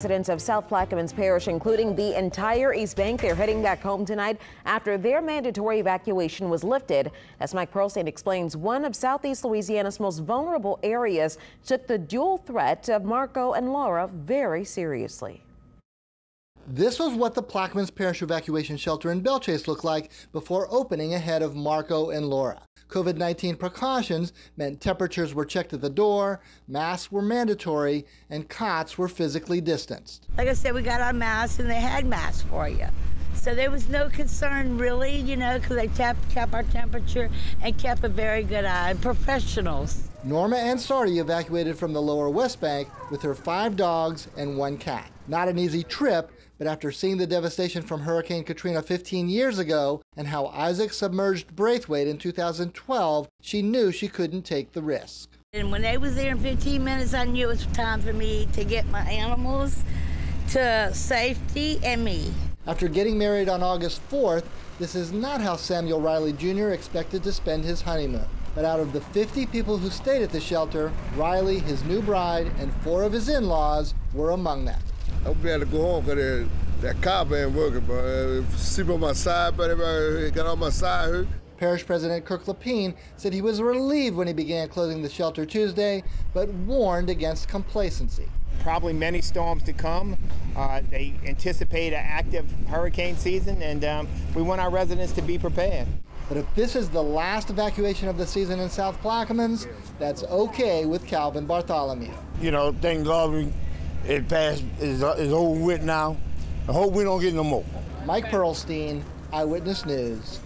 Residents of South Plaquemines Parish, including the entire East Bank, they're heading back home tonight after their mandatory evacuation was lifted. As Mike Pearlstein explains, one of Southeast Louisiana's most vulnerable areas took the dual threat of Marco and Laura very seriously. This was what the Plaquemines Parish evacuation shelter in Belle Chasse looked like before opening ahead of Marco and Laura. COVID-19 precautions meant temperatures were checked at the door, masks were mandatory, and cots were physically distanced. Like I said, we got our masks and they had masks for you. So there was no concern really, you know, because they kept our temperature and kept a very good eye. Professionals. Norma Ansardi evacuated from the lower West Bank with her 5 dogs and 1 cat. Not an easy trip, but after seeing the devastation from Hurricane Katrina 15 years ago and how Isaac submerged Braithwaite in 2012, she knew she couldn't take the risk. And when they was there in 15 minutes, I knew it was time for me to get my animals to safety and me. After getting married on August 4th, this is not how Samuel Riley Jr. expected to spend his honeymoon. But out of the 50 people who stayed at the shelter, Riley, his new bride, and 4 of his in-laws were among them. I'm glad to go home because that car ain't working, but sleep on my side, but everybody got on my side hurt. Parish President Kirk Lepine said he was relieved when he began closing the shelter Tuesday, but warned against complacency. Probably many storms to come. They anticipate an active hurricane season, and we want our residents to be prepared. But if this is the last evacuation of the season in South Plaquemines, that's okay with Calvin Bartholomew. You know, thank God it passed, is over with now. I hope we don't get no more. Mike Pearlstein, Eyewitness News.